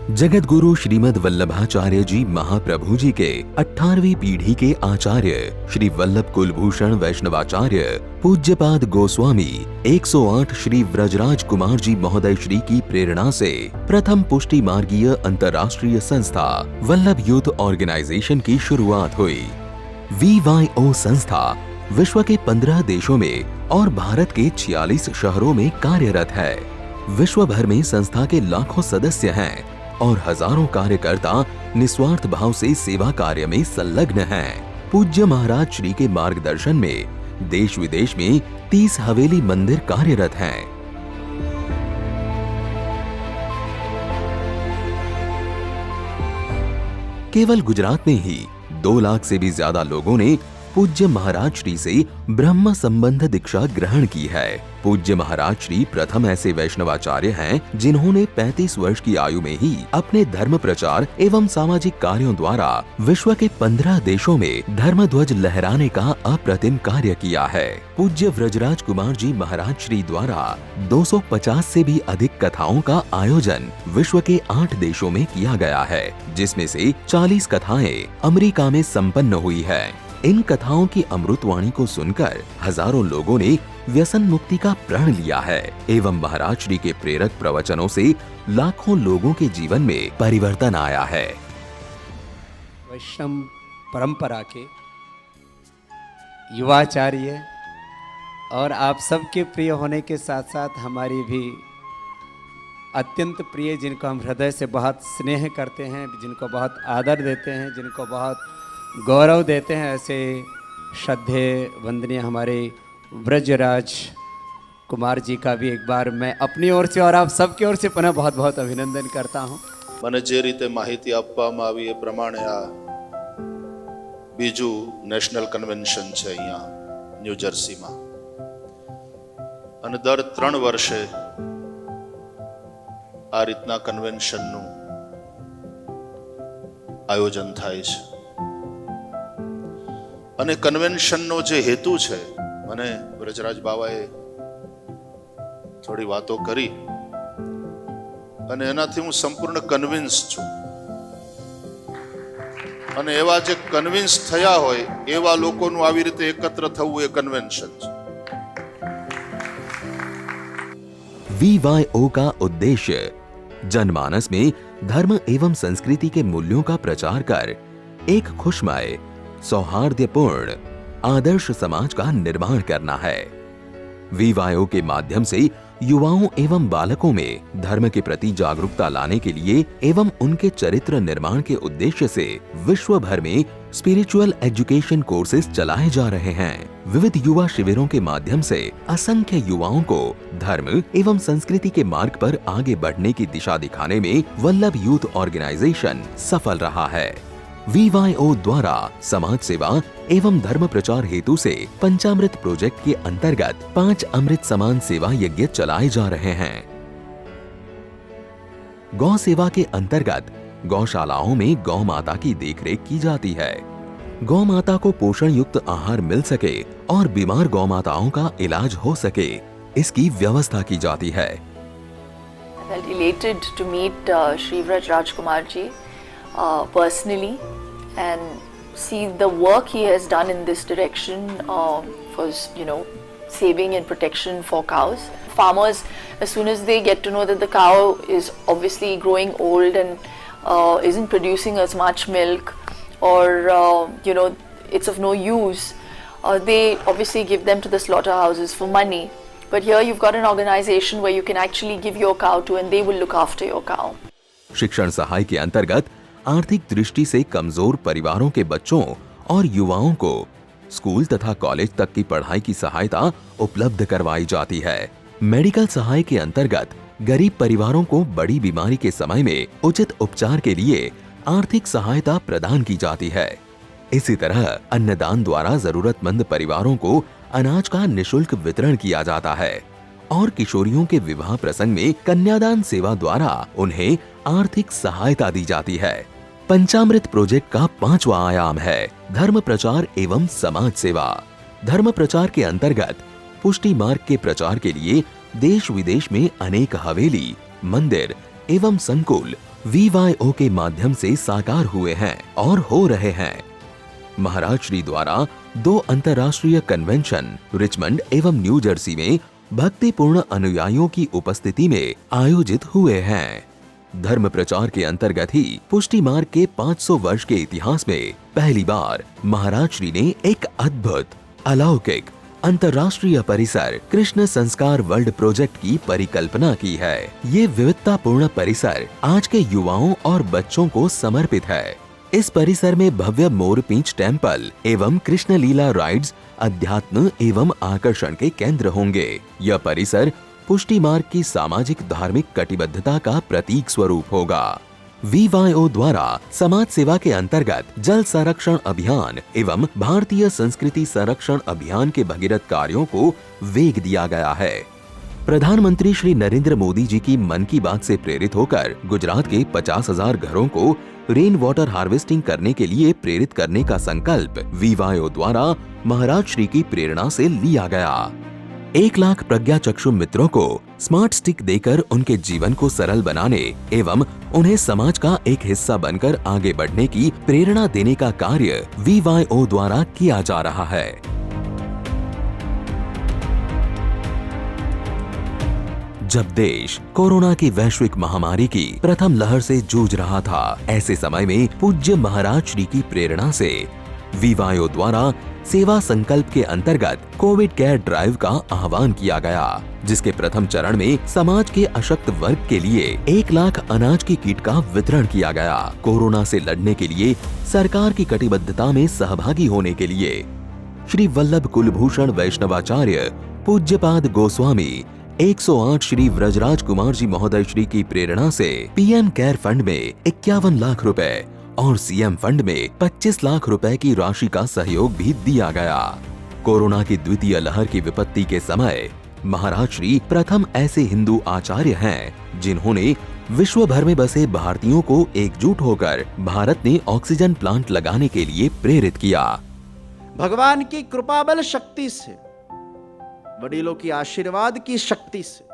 जगत गुरु श्रीमद वल्लभाचार्य जी महाप्रभु जी के 18वीं पीढ़ी के आचार्य श्री वल्लभ कुलभूषण वैष्णवाचार्य पूज्यपाद गोस्वामी 108 श्री व्रजराज कुमार जी महोदय श्री की प्रेरणा से प्रथम पुष्टि मार्गीय अंतर्राष्ट्रीय संस्था वल्लभ यूथ ऑर्गेनाइजेशन की शुरुआत हुई। VYO संस्था विश्व के 15 देशों में और भारत के 46 शहरों में कार्यरत है। विश्व भर में संस्था के लाखों सदस्य हैं और हजारों कार्यकर्ता निस्वार्थ भाव से सेवा कार्य में संलग्न हैं। पूज्य महाराज श्री के मार्गदर्शन में देश विदेश में 30 हवेली मंदिर कार्यरत हैं। केवल गुजरात में ही 2 लाख से भी ज्यादा लोगों ने पूज्य महाराज श्री से ब्रह्म संबंध दीक्षा ग्रहण की है। पूज्य महाराज श्री प्रथम ऐसे वैष्णवाचार्य हैं जिन्होंने 35 वर्ष की आयु में ही अपने धर्म प्रचार एवं सामाजिक कार्यों द्वारा विश्व के 15 देशों में धर्म ध्वज लहराने का अप्रतिम कार्य किया है। पूज्य व्रजराज कुमार जी महाराज श्री द्वारा 250 से भी अधिक कथाओं का आयोजन विश्व के 8 देशों में किया गया है, जिसमें से 40 कथाएं अमेरिका में संपन्न हुई है। इन कथाओं की अमृतवाणी को सुनकर हजारों लोगों ने व्यसन मुक्ति का प्रण लिया है एवं महाराज श्री के प्रेरक प्रवचनों से लाखों लोगों के जीवन में परिवर्तन आया है। वैष्णव परंपरा के युवाचार्य और आप सबके प्रिय होने के साथ साथ हमारी भी अत्यंत प्रिय, जिनको हम हृदय से बहुत स्नेह करते हैं, जिनको बहुत आदर देते हैं, जिनको बहुत गौरव देते हैं, ऐसे श्रद्धेय वंदनीय हमारे व्रजराज कुमार जी का भी एक बार मैं अपनी ओर से और आप सबकी ओर से पुनः बहुत बहुत अभिनंदन करता हूँ। મને જે રીતે માહિતી આપવામાં આવી એ પ્રમાણે આ બીજું નેશનલ કન્વેન્શન છે અહીંયા ન્યૂ જર્સીમાં અને દર 3 વર્ષે આ રીતના કન્વેન્શનનું આયોજન થાય છે અને કન્વેન્શનનો જે હેતુ છે મને વ્રજરાજ બાવાએ થોડી વાતો કરી અને એનાથી હું સંપૂર્ણ કન્વિન્સ છું અને એવા જે કન્વિન્સ થયા હોય એવા લોકોનું આવી રીતે એકત્ર થવું એ કન્વેન્શન છે। VYO का उद्देश्य जनमानस में धर्म एवं संस्कृति के मूल्यों का प्रचार कर एक खुशमय सौहार्दपूर्ण आदर्श समाज का निर्माण करना है। VYO के माध्यम से युवाओं एवं बालकों में धर्म के प्रति जागरूकता लाने के लिए एवं उनके चरित्र निर्माण के उद्देश्य से विश्व भर में स्पिरिचुअल एजुकेशन कोर्सेज चलाए जा रहे हैं। विविध युवा शिविरों के माध्यम से असंख्य युवाओं को धर्म एवं संस्कृति के मार्ग पर आगे बढ़ने की दिशा दिखाने में वल्लभ यूथ ऑर्गेनाइजेशन सफल रहा है। VYO द्वारा समाज सेवा एवं धर्म प्रचार हेतु से पंचामृत प्रोजेक्ट के अंतर्गत 5 अमृत समान सेवा यज्ञ चलाए जा रहे हैं। गौ सेवा के अंतर्गत गौशालाओं में गौ माता की देखरेख की जाती है। गौ माता को पोषण युक्त आहार मिल सके और बीमार गौ माताओं का इलाज हो सके, इसकी व्यवस्था की जाती है। Well, elated to meet Shri Vraj Kumar ji personally and see the work he has done in this direction for saving and protection for cows. Farmers, as soon as they get to know that the cow is obviously growing old and isn't producing as much milk, or it's of no use, they obviously give them to the slaughterhouses for money. But here you've got an organization where you can actually give your cow to and they will look after your cow. शिक्षण सहाय के अंतर्गत आर्थिक दृष्टि से कमजोर परिवारों के बच्चों और युवाओं को स्कूल तथा कॉलेज तक की पढ़ाई की सहायता उपलब्ध करवाई जाती है। मेडिकल सहाय के अंतर्गत गरीब परिवारों को बड़ी बीमारी के समय में उचित उपचार के लिए आर्थिक सहायता प्रदान की जाती है। इसी तरह अन्नदान द्वारा जरूरतमंद परिवारों को अनाज का निःशुल्क वितरण किया जाता है और किशोरियों के विवाह प्रसंग में कन्यादान सेवा द्वारा उन्हें आर्थिक सहायता दी जाती है। पंचामृत प्रोजेक्ट का 5वां आयाम है धर्म प्रचार एवं समाज सेवा। धर्म प्रचार के अंतर्गत पुष्टि मार्ग के प्रचार के लिए देश विदेश में अनेक हवेली, मंदिर एवं संकुल VYO के माध्यम से साकार हुए हैं और हो रहे हैं। महाराज श्री द्वारा 2 अंतर्राष्ट्रीय कन्वेंशन रिचमंड एवं न्यू जर्सी में भक्तिपूर्ण अनुयायियों की उपस्थिति में आयोजित हुए हैं। धर्म प्रचार के अंतर्गत ही पुष्टि मार्ग के 500 वर्ष के इतिहास में पहली बार महाराज श्री ने एक अद्भुत, अलौकिक, अंतर्राष्ट्रीय परिसर कृष्ण संस्कार वर्ल्ड प्रोजेक्ट की परिकल्पना की है। ये विविधतापूर्ण परिसर आज के युवाओं और बच्चों को समर्पित है। इस परिसर में भव्य मोरपींछ टेम्पल एवं कृष्ण लीला राइड्स अध्यात्म एवं आकर्षण के केंद्र होंगे। यह परिसर पुष्टि मार्ग की सामाजिक धार्मिक कटिबद्धता का प्रतीक स्वरूप होगा। VYO द्वारा समाज सेवा के अंतर्गत जल संरक्षण अभियान एवं भारतीय संस्कृति संरक्षण अभियान के भगीरथ कार्यों को वेग दिया गया है। प्रधानमंत्री श्री नरेंद्र मोदी जी की मन की बात से प्रेरित होकर गुजरात के 50,000 घरों को रेन वाटर हार्वेस्टिंग करने के लिए प्रेरित करने का संकल्प VYO द्वारा महाराज श्री की प्रेरणा से लिया गया। 1 लाख प्रज्ञा चक्षु मित्रों को स्मार्ट स्टिक देकर उनके जीवन को सरल बनाने एवं उन्हें समाज का एक हिस्सा बनकर आगे बढ़ने की प्रेरणा देने का कार्य VYO द्वारा किया जा रहा है। जब देश कोरोना की वैश्विक महामारी की प्रथम लहर से जूझ रहा था, ऐसे समय में पूज्य महाराज श्री की प्रेरणा से VYO द्वारा सेवा संकल्प के अंतर्गत कोविड केयर ड्राइव का आह्वान किया गया, जिसके प्रथम चरण में समाज के अशक्त वर्ग के लिए 1 लाख अनाज की किट का वितरण किया गया। कोरोना से लड़ने के लिए सरकार की कटिबद्धता में सहभागी होने के लिए श्री वल्लभ कुलभूषण वैष्णवाचार्य पूज्यपाद गोस्वामी 108 श्री व्रजराज कुमार जी महोदय श्री की प्रेरणा से PM केयर फंड में 51 लाख रुपए और CM फंड में 25 लाख रुपए की राशि का सहयोग भी दिया गया। कोरोना की द्वितीय लहर की विपत्ति के समय महाराज श्री प्रथम ऐसे हिंदू आचार्य हैं जिन्होंने विश्व भर में बसे भारतीयों को एकजुट होकर भारत में ऑक्सीजन प्लांट लगाने के लिए प्रेरित किया। भगवान की कृपा बल शक्ति से, वडीलों की आशीर्वाद की शक्ति से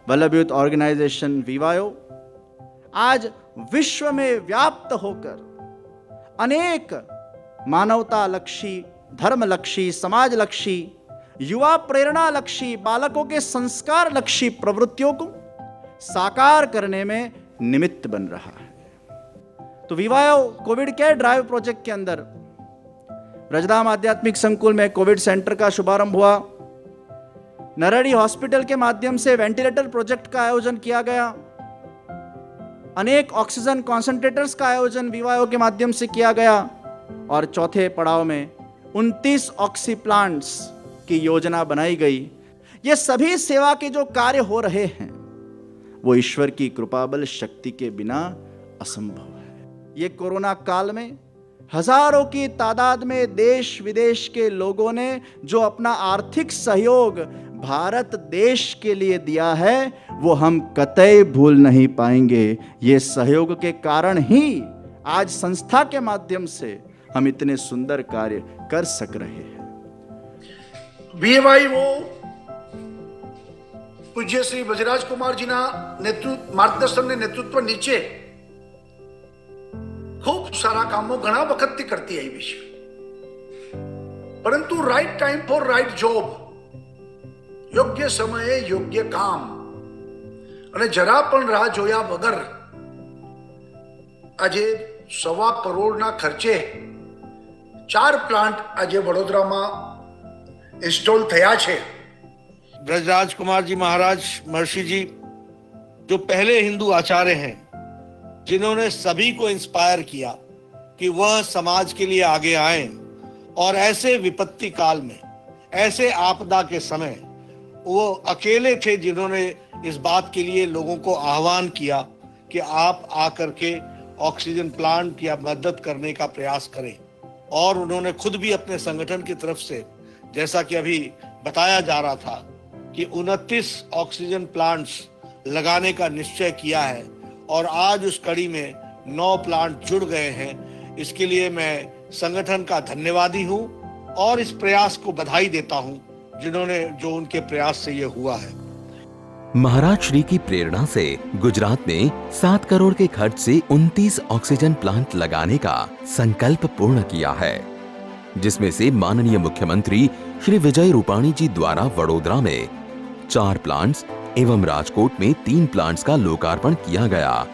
वल्लभ यूथ ऑर्गेनाइजेशन VYO आज विश्व में व्याप्त होकर अनेक मानवता लक्षी, धर्म लक्षी, समाज लक्षी, युवा प्रेरणा लक्षी, बालकों के संस्कार लक्षी प्रवृत्तियों को साकार करने में निमित्त बन रहा है। तो VYO Covid care drive project के अंदर रजधाम आध्यात्मिक संकुल में कोविड सेंटर का शुभारंभ हुआ। नरहरी हॉस्पिटल के माध्यम से वेंटिलेटर प्रोजेक्ट का आयोजन किया गया। अनेक ऑक्सीजन कॉन्सेंट्रेटर्स का आयोजन VYO के माध्यम से किया गया और चौथे पड़ाव में 29 ऑक्सी प्लांट्स की योजना बनाई गई। ये सभी सेवा के जो कार्य हो रहे हैं वो ईश्वर की कृपा बल शक्ति के बिना असंभव है। ये कोरोना काल में हजारों की तादाद में देश विदेश के लोगों ने जो अपना आर्थिक सहयोग भारत देश के लिए दिया है वो हम कतई भूल नहीं पाएंगे। ये सहयोग के कारण ही आज संस्था के माध्यम से हम इतने सुंदर कार्य कर सक रहे हैं। VYO પૂજ્ય શ્રી વજરાજ કુમારજીના માર્ગદર્શન ને નેતૃત્વ નીચે ખૂબ સારા કામો ઘણા વખતથી કરતી આવી છે, પરંતુ right time for right job, યોગ્ય સમયે યોગ્ય કામ અને જરા પણ રાહ જોયા વગર આજે 1.25 કરોડના ખર્ચે 4 પ્લાન્ટ આજે વડોદરામાં इंस्टॉल थया छे। ब्रजराज कुमार जी महाराज महर्षि जी जो पहले हिंदू आचार्य हैं जिन्होंने सभी को इंस्पायर किया कि वह समाज के लिए आगे आए और ऐसे विपत्ति काल में, ऐसे आपदा के समय वो अकेले थे जिन्होंने इस बात के लिए लोगों को आह्वान किया कि आप आकर के ऑक्सीजन प्लांट या मदद करने का प्रयास करें। और उन्होंने खुद भी अपने संगठन की तरफ से, जैसा कि अभी बताया जा रहा था, कि 29 ऑक्सीजन प्लांट्स लगाने का निश्चय किया है और आज उस कड़ी में 9 प्लांट जुड़ गए हैं। इसके लिए मैं संगठन का धन्यवादी हूं और इस प्रयास को बधाई देता हूं जो उनके प्रयास से ये हुआ है। महाराज श्री की प्रेरणा से गुजरात ने 7 करोड़ के खर्च से 29 ऑक्सीजन प्लांट लगाने का संकल्प पूर्ण किया है, जिसमें से माननीय मुख्यमंत्री श्री विजय रूपाणी जी द्वारा वडोदरा में 4 प्लांट्स एवं राजकोट में 3 प्लांट्स का लोकार्पण किया गया।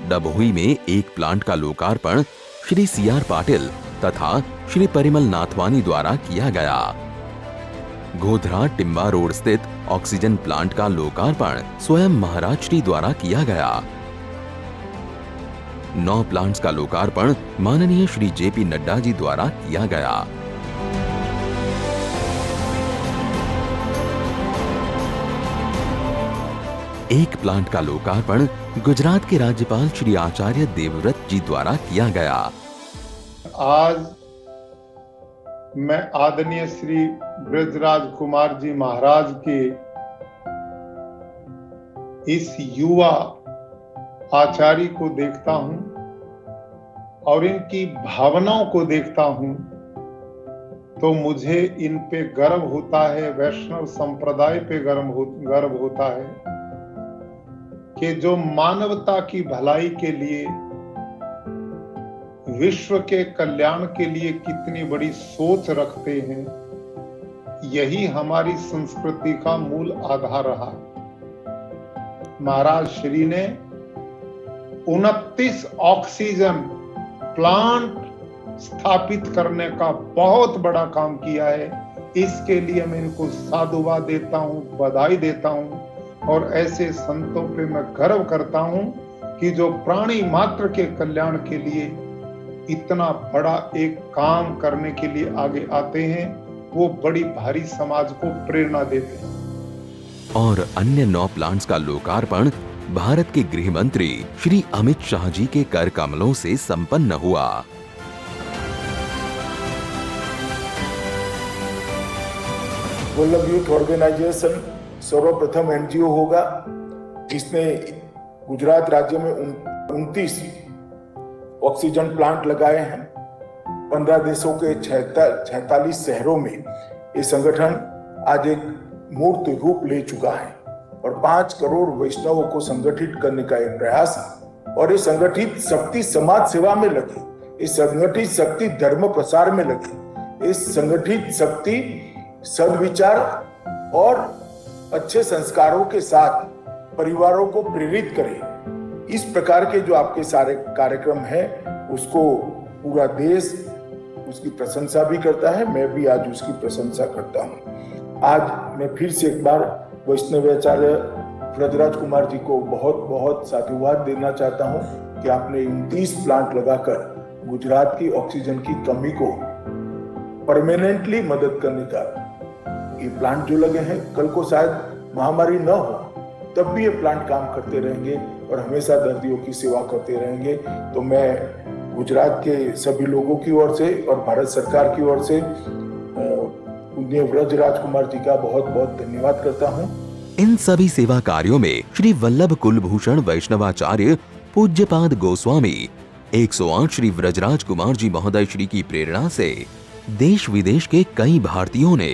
डभोई में 1 प्लांट का लोकार्पण श्री CR पाटिल तथा श्री परिमल नाथवानी द्वारा किया गया। गोधरा टिम्बा रोड स्थित ऑक्सीजन प्लांट का लोकार्पण स्वयं महाराज श्री द्वारा किया गया। 9 प्लांट्स का लोकार्पण माननीय श्री JP नड्डा जी द्वारा किया गया। एक प्लांट का लोकार्पण गुजरात के राज्यपाल श्री आचार्य देवव्रत जी द्वारा किया गया। आज मैं आदरणीय श्री ब्रजराज कुमार जी महाराज के इस युवा आचार्य को देखता हूं और इनकी भावनाओं को देखता हूं तो मुझे इन पे गर्व होता है, वैष्णव संप्रदाय पे गर्व होता है कि जो मानवता की भलाई के लिए, विश्व के कल्याण के लिए कितनी बड़ी सोच रखते हैं, यही हमारी संस्कृति का मूल आधार रहा। महाराज श्री ने 29 ऑक्सीजन प्लांट स्थापित करने का बहुत बड़ा काम किया है। इसके लिए मैं इनको साधुवाद देता हूं, बधाई देता हूं और ऐसे संतों पे मैं गर्व करता हूं कि जो प्राणी मात्र के कल्याण के लिए इतना बड़ा एक काम करने के लिए आगे आते हैं, वो बड़ी भारी समाज को प्रेरणा देते हैं। और अन्य 9 प्लांट्स का लोकार्पण भारत के गृह मंत्री श्री अमित शाह जी के कर कमलों से संपन्न हुआ। वल्लभ यूथ ऑर्गेनाइजेशन सर्वप्रथम NGO होगा जिसने गुजरात राज्य में 29 ऑक्सीजन प्लांट लगाए हैं। 15 देशों के 46 शहरों में ये संगठन आज एक मूर्त रूप ले चुका है और 5 करोड़ वैष्णवों को संगठित करने का एक प्रयास है। और ये संगठित शक्ति समाज सेवा में लगे, ये संगठित शक्ति धर्म प्रसार में लगे, ये संगठित शक्ति सद्विचार और अच्छे संस्कारों के साथ परिवारों को प्रेरित करे। इस प्रकार के जो आपके सारे कार्यक्रम हैं उसको पूरा देश उसकी प्रशंसा भी करता है, मैं भी आज उसकी प्रशंसा करता हूं। आज मैं फिर से एक बार वैष्णवाचार्य ब्रजराज कुमार जी को बहुत बहुत साधुवाद देना चाहता हूं कि आपने 29 प्लांट लगाकर गुजरात की ऑक्सीजन की कमी को परमानेंटली मदद करने का, ये प्लांट जो लगे हैं कल को शायद महामारी न हो तब भी ये प्लांट काम करते रहेंगे और हमेशा दर्दियों की सेवा करते रहेंगे। तो मैं गुजरात के सभी लोगों की ओर से और भारत सरकार की ओर से पूज्य ब्रजराज कुमार जी का बहुत बहुत धन्यवाद करता हूँ। इन सभी सेवा कार्यों में श्री वल्लभ कुलभूषण वैष्णवाचार्य पूज्यपाद गोस्वामी 108 श्री ब्रजराज कुमार जी महोदय श्री की प्रेरणा से देश विदेश के कई भारतीयों ने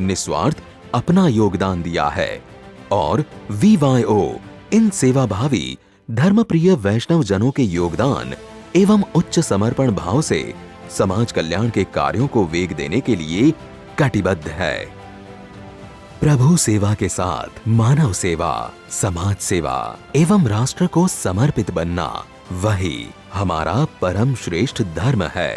निस्वार्थ अपना योगदान दिया है और VYO इन सेवाभावी धर्मप्रिय वैष्णव जनों के योगदान एवं उच्च समर्पण भाव से समाज कल्याण के कार्यों को वेग देने के लिए कटिबद्ध है। प्रभु सेवा के साथ मानव सेवा, समाज सेवा एवं राष्ट्र को समर्पित बनना, वही हमारा परम श्रेष्ठ धर्म है।